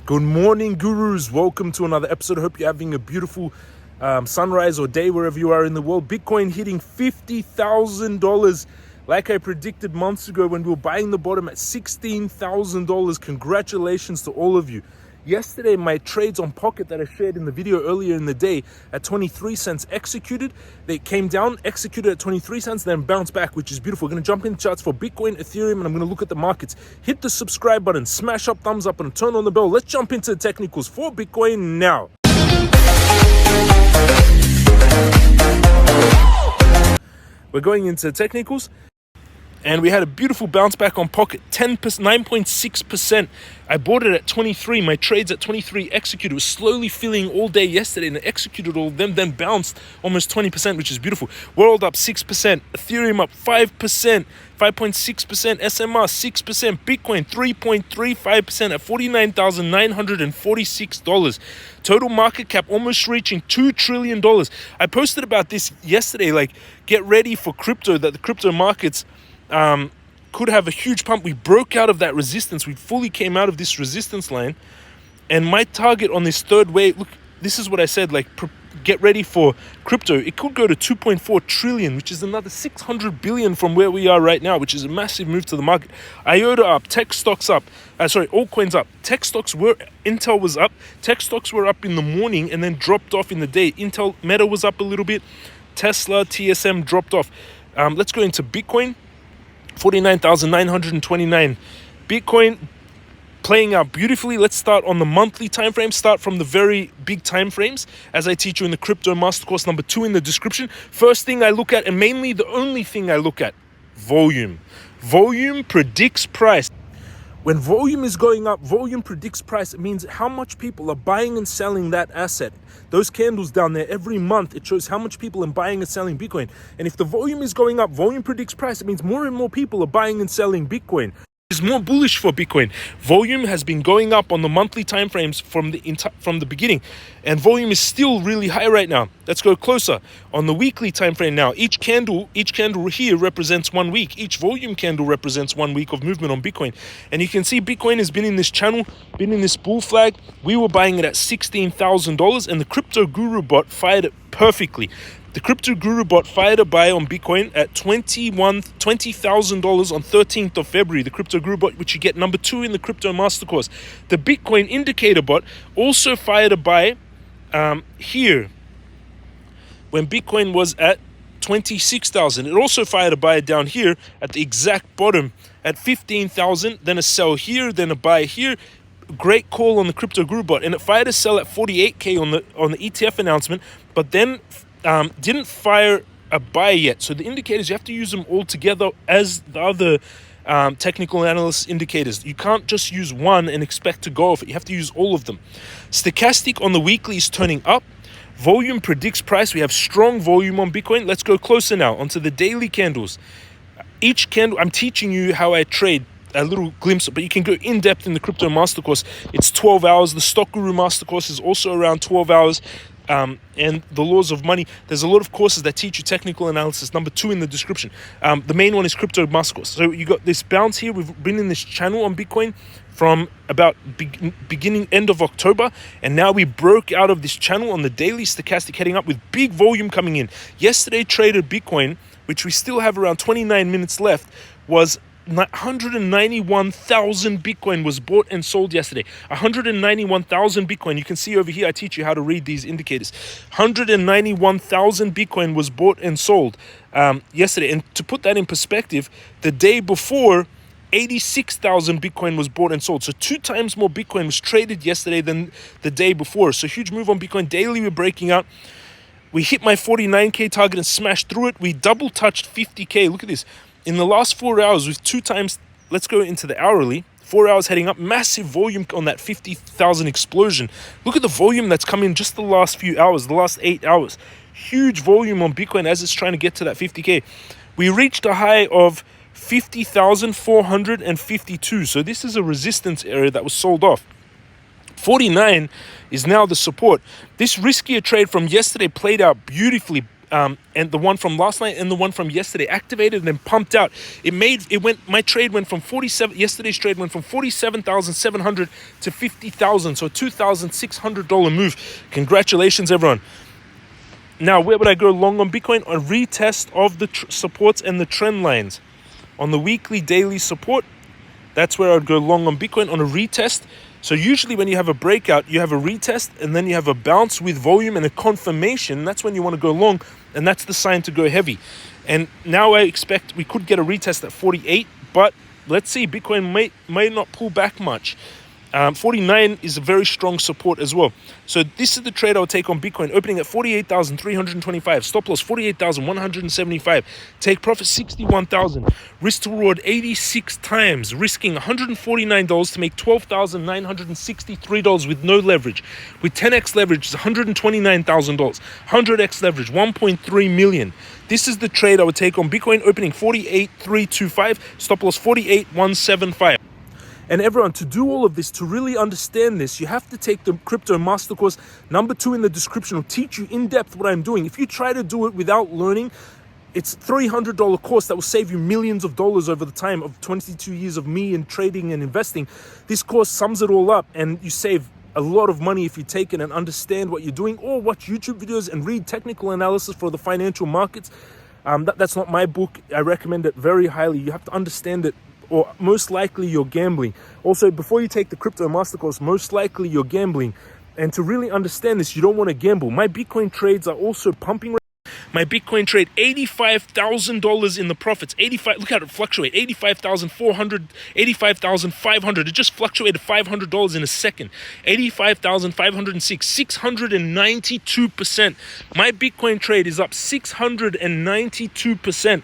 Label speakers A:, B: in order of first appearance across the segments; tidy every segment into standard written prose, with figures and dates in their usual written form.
A: Good morning, gurus. Welcome to another episode. I hope you're having a beautiful sunrise or day wherever you are in the world. Bitcoin hitting $50,000 like I predicted months ago when we were buying the bottom at $16,000. Congratulations to all of you. Yesterday, my trades on Pocket that I shared in the video earlier in the day at 23 cents executed. They came down, executed at 23 cents, then bounced back, which is beautiful. We're going to jump in charts for Bitcoin, Ethereum, and I'm going to look at the markets. Hit the subscribe button, smash up, thumbs up, and turn on the bell. Let's jump into the technicals for Bitcoin now. We're going into technicals. And we had a beautiful bounce back on Pocket, 9.6%. I bought it at 23. My trades at 23 executed. It was slowly filling all day yesterday and it executed all of them, then bounced almost 20%, which is beautiful. World up 6%, Ethereum up 5%, 5.6%, SMR 6%, Bitcoin 3.35% at $49,946. Total market cap almost reaching $2 trillion. I posted about this yesterday, like get ready for crypto, that the crypto markets could have a huge pump. We broke out of that resistance. We fully came out of this resistance line. And my target on this third wave, look, this is what I said, like get ready for crypto. It could go to 2.4 trillion, which is another 600 billion from where we are right now, which is a massive move to the market. IOTA up, tech stocks up, altcoins up. Intel was up. Tech stocks were up in the morning and then dropped off in the day. Meta was up a little bit. Tesla, TSM dropped off. Let's go into Bitcoin. 49,929. Bitcoin playing out beautifully. Let's start on the monthly time frame. Start from the very big time frames, as I teach you in the Crypto Mastercourse number 2 in the description. First thing I look at, and mainly the only thing I look at, volume. Volume predicts price. When volume is going up, volume predicts price. It means how much people are buying and selling that asset. Those candles down there, every month, it shows how much people are buying and selling Bitcoin. And if the volume is going up, volume predicts price. It means more and more people are buying and selling Bitcoin. Is more bullish for Bitcoin. Volume has been going up on the monthly time frames from the beginning, and volume is still really high right now. Let's go closer on the weekly time frame now. Each candle here represents 1 week. Each volume candle represents 1 week of movement on Bitcoin, and you can see Bitcoin has been in this channel, been in this bull flag. We were buying it at $16,000, and the Crypto Guru bot fired it perfectly. The Crypto Guru bot fired a buy on Bitcoin at $20,000 on 13th of February. The Crypto Guru bot, which you get number 2 in the Crypto Mastercourse. The Bitcoin Indicator bot also fired a buy here when Bitcoin was at 26,000. It also fired a buy down here at the exact bottom at 15,000. Then a sell here, then a buy here. Great call on the Crypto Guru bot, and it fired a sell at 48K on the ETF announcement, but then didn't fire a buy yet. So the indicators, you have to use them all together as the other technical analyst indicators. You can't just use one and expect to go off it. You have to use all of them. Stochastic on the weekly is turning up. Volume predicts price. We have strong volume on Bitcoin. Let's go closer now onto the daily candles. Each candle, I'm teaching you how I trade, a little glimpse, but you can go in depth in the Crypto Mastercourse. It's 12 hours. The Stock Guru Mastercourse is also around 12 hours. And the Laws of Money. There's a lot of courses that teach you technical analysis. Number 2 in the description. The main one is Crypto Mastercourse. So you got this bounce here. We've been in this channel on Bitcoin from about end of October, and now we broke out of this channel on the daily stochastic, heading up with big volume coming in. Yesterday traded Bitcoin, which we still have around 29 minutes left, was 191,000 Bitcoin was bought and sold yesterday. 191,000 Bitcoin. You can see over here, I teach you how to read these indicators. 191,000 Bitcoin was bought and sold yesterday. And to put that in perspective, the day before, 86,000 Bitcoin was bought and sold. So 2 times more Bitcoin was traded yesterday than the day before. So huge move on Bitcoin. Daily, we're breaking out. We hit my 49K target and smashed through it. We double touched 50K. Look at this. In the last 4 hours, with 2 times, let's go into the hourly. 4 hours heading up, massive volume on that 50,000 explosion. Look at the volume that's come in just the last few hours, the last 8 hours. Huge volume on Bitcoin as it's trying to get to that 50K. We reached a high of 50,452. So this is a resistance area that was sold off. 49 is now the support. This riskier trade from yesterday played out beautifully. and the one from last night and the one from yesterday activated and then pumped out. My trade went from 47. Yesterday's trade went from 47,700 to 50,000. So $2,600 move. Congratulations, everyone. Now, where would I go long on Bitcoin? A retest of the supports and the trend lines on the weekly, daily support. That's where I'd go long on Bitcoin, on a retest. So usually when you have a breakout, you have a retest and then you have a bounce with volume and a confirmation. That's when you want to go long, and that's the sign to go heavy. And now I expect we could get a retest at 48, but let's see, Bitcoin may not pull back much. 49 is a very strong support as well. So this is the trade I'll take on Bitcoin, opening at 48,325, stop loss 48,175, take profit 61,000, risk to reward 86 times, risking $149 to make $12,963 with no leverage. With 10x leverage, it's $129,000, 100x leverage, 1.3 million. This is the trade I would take on Bitcoin, opening 48,325, stop loss 48,175. And everyone, to do all of this, to really understand this, you have to take the Crypto Master Course. Number 2 in the description will teach you in depth what I'm doing. If you try to do it without learning, it's a $300 course that will save you millions of dollars over the time of 22 years of me in trading and investing. This course sums it all up, and you save a lot of money if you take it and understand what you're doing, or watch YouTube videos and read technical analysis for the financial markets. That's not my book. I recommend it very highly. You have to understand it, or most likely you're gambling. Also, before you take the Crypto Master Course, most likely you're gambling. And to really understand this, you don't want to gamble. My Bitcoin trades are also pumping. My Bitcoin trade, $85,000 in the profits. Look how it fluctuate. 85,400, 85,500. It just fluctuated $500 in a second. 85,506, 692%. My Bitcoin trade is up 692%.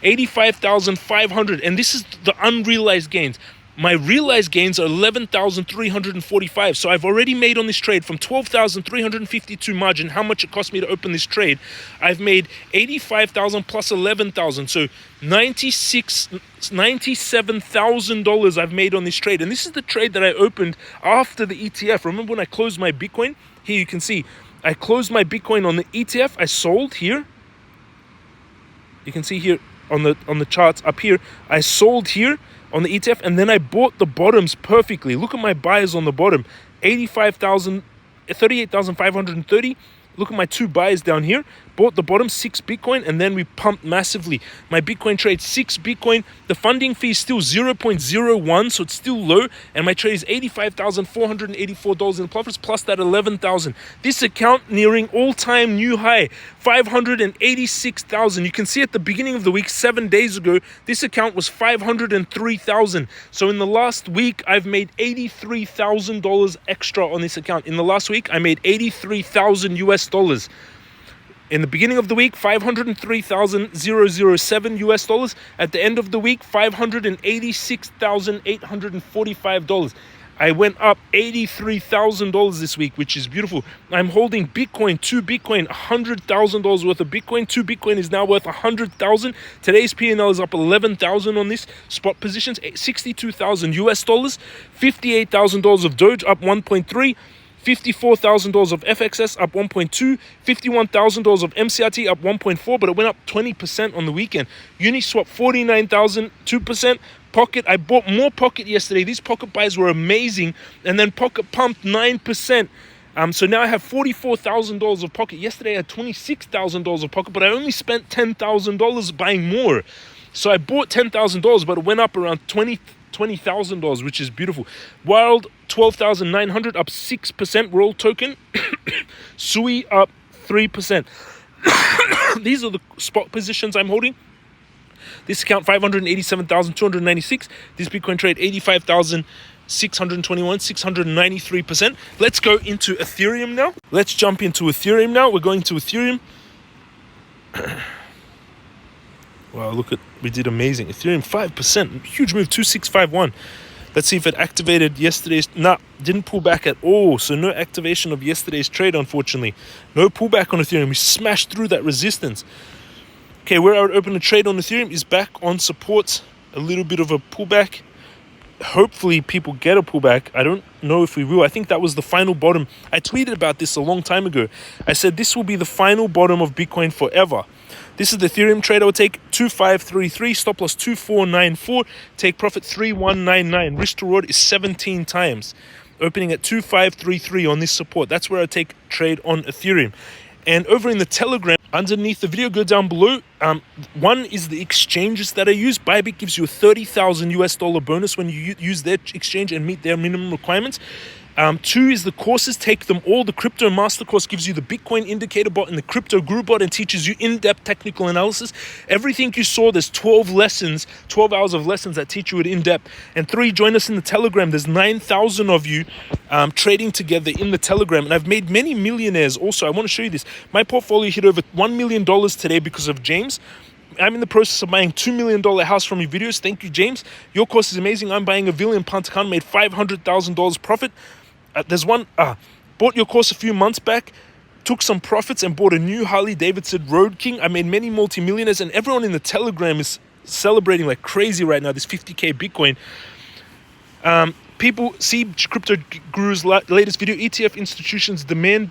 A: 85,500, and this is the unrealized gains. My realized gains are 11,345. So I've already made on this trade from 12,352 margin, how much it cost me to open this trade. I've made 85,000 plus 11,000. So $97,000 I've made on this trade. And this is the trade that I opened after the ETF. Remember when I closed my Bitcoin? Here you can see, I closed my Bitcoin on the ETF. I sold here. You can see here, on the charts up here, I sold here on the ETF, and then I bought the bottoms perfectly. Look at my buys on the bottom, 38,530. Look at my 2 buys down here. Bought the bottom, 6 Bitcoin, and then we pumped massively. My Bitcoin trade, 6 Bitcoin. The funding fee is still 0.01, so it's still low. And my trade is $85,484 in profits, plus that 11,000. This account nearing all-time new high, 586,000. You can see at the beginning of the week, 7 days ago, this account was 503,000. So in the last week, I've made $83,000 extra on this account. In the last week, I made 83,000 US dollars. In the beginning of the week, 503,007 US dollars. At the end of the week, $586,845. I went up $83,000 this week, which is beautiful. I'm holding Bitcoin, 2 Bitcoin, $100,000 worth of Bitcoin. 2 Bitcoin is now worth 100,000. Today's P&L is up 11,000 on this. Spot positions, 62,000 US dollars. $58,000 of Doge, up 1.3. $54,000 of FXS, up 1.2, $51,000 of MCRT, up 1.4, but it went up 20% on the weekend. Uniswap, 49,000, 2%. Pocket, I bought more Pocket yesterday. These Pocket buys were amazing, and then Pocket pumped 9%. So now I have $44,000 of Pocket. Yesterday I had $26,000 of Pocket, but I only spent $10,000 buying more. So I bought $10,000, but it went up around $20,000, which is beautiful. Wild, 12,900, up 6%. World token, Sui up 3%. These are the spot positions I'm holding. This account, 587,296. This Bitcoin trade, 85,621, 693%. Let's go into Ethereum now. Let's jump into Ethereum now. We're going to Ethereum. Wow, look at, we did amazing. Ethereum, 5%, huge move, 2651. Let's see if it activated yesterday's, didn't pull back at all. So no activation of yesterday's trade, unfortunately. No pullback on Ethereum. We smashed through that resistance. Okay, where I would open a trade on Ethereum is back on support. A little bit of a pullback. hopefully people get a pullback. I don't know if we will. I think that was the final bottom. I tweeted about this a long time ago. I said this will be the final bottom of Bitcoin forever. This is the Ethereum trade. I would take 2533, stop loss 2494, take profit 3199. Risk to reward is 17 times. Opening at 2533 on this support. That's where I take trade on Ethereum. And over in the Telegram, underneath the video, go down below. One is the exchanges that I use. Bybit gives you a $30,000 bonus when you use their exchange and meet their minimum requirements. Two is the courses. Take them all. The Crypto Master course gives you the Bitcoin Indicator bot and the Crypto Guru bot and teaches you in-depth technical analysis. Everything you saw, there's 12 lessons, 12 hours of lessons that teach you it in-depth. And three, join us in the Telegram. There's 9,000 of you trading together in the Telegram. And I've made many millionaires also. I want to show you this. My portfolio hit over $1 million today because of James. I'm in the process of buying $2 million house from your videos. Thank you, James. Your course is amazing. I'm buying a villa in Punta Cana, made $500,000 profit. There's one, bought your course a few months back, took some profits and bought a new Harley Davidson Road King. I made many multimillionaires, and everyone in the Telegram is celebrating like crazy right now, this 50K Bitcoin. People see Crypto Guru's latest video. ETF institutions demand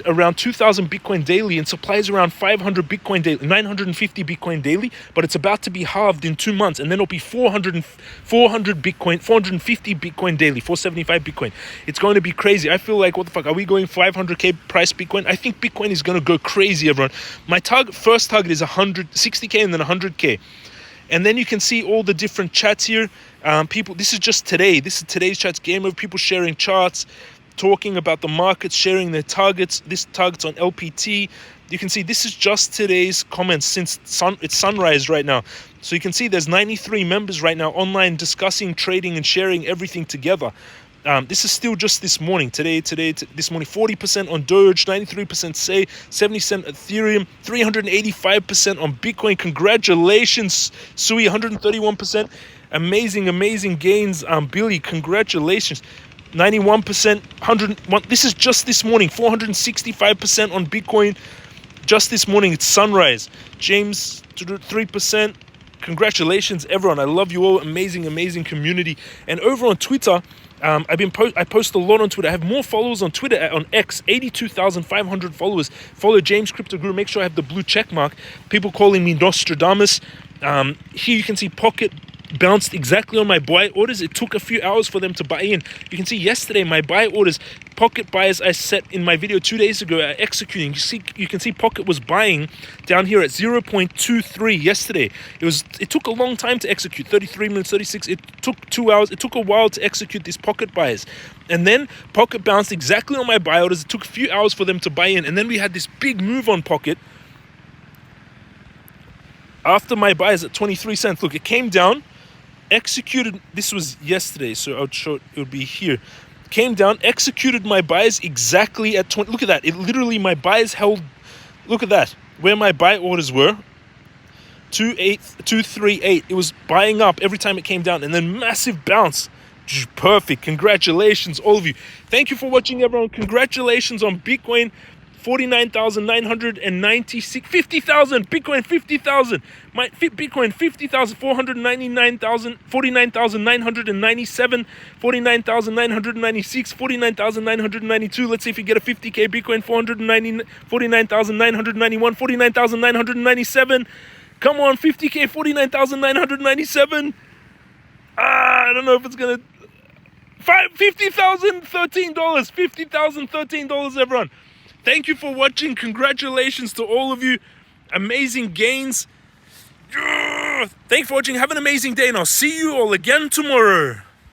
A: around 2,000 Bitcoin daily and supplies around 500 Bitcoin daily, 950 Bitcoin daily, but it's about to be halved in 2 months, and then it'll be 400 Bitcoin, 450 Bitcoin daily, 475 Bitcoin. It's going to be crazy. I feel like, what the fuck, are we going 500K price Bitcoin? I think Bitcoin is going to go crazy, everyone. My first target is 60K and then 100K. And then you can see all the different chats here. People, this is just today. This is today's chats, game of people sharing charts, talking about the markets, sharing their targets. This target's on LPT. You can see this is just today's comments since it's sunrise right now. So you can see there's 93 members right now online discussing, trading, and sharing everything together. This is still just this morning. This morning, 40% on Doge, 93% Say, 70% Ethereum, 385% on Bitcoin. Congratulations, Sui, 131%. Amazing gains. Billy, congratulations. 91%, 101. This is just this morning. 465% on Bitcoin. Just this morning, it's sunrise. James, 3%. Congratulations, everyone. I love you all. Amazing community. And over on Twitter, I post a lot on Twitter. I have more followers on Twitter, on X, 82,500 followers. Follow James Crypto Guru. Make sure I have the blue check mark. People calling me Nostradamus. Here you can see Pocket bounced exactly on my buy orders. It took a few hours for them to buy in. You can see yesterday my buy orders, Pocket buyers I set in my video 2 days ago are executing. You can see Pocket was buying down here at 0.23 yesterday. It took a long time to execute, 33 minutes, 36. It took 2 hours. It took a while to execute these Pocket buyers. And then Pocket bounced exactly on my buy orders. It took a few hours for them to buy in. And then we had this big move on Pocket after my buys at 23 cents. Look, it came down, executed. This was yesterday, so I'll show it would be here. Came down, executed my buys exactly at 20. Look at that. It literally, my buys held. Look at that. Where my buy orders were, 238. It was buying up every time it came down, and then massive bounce. Perfect. Congratulations, all of you. Thank you for watching, everyone. Congratulations on Bitcoin. 49,996, 50,000, Bitcoin 50,000, my Bitcoin 50,000, 499,000, 49,997, 49,996, 49,992. Let's see if you get a 50K Bitcoin, 49,991, 49,997. Come on, 50K, 49,997. I don't know if it's gonna. $50,000, $13, $50,000, $13, everyone. Thank you for watching. Congratulations to all of you. Amazing gains. Thanks for watching. Have an amazing day, and I'll see you all again tomorrow.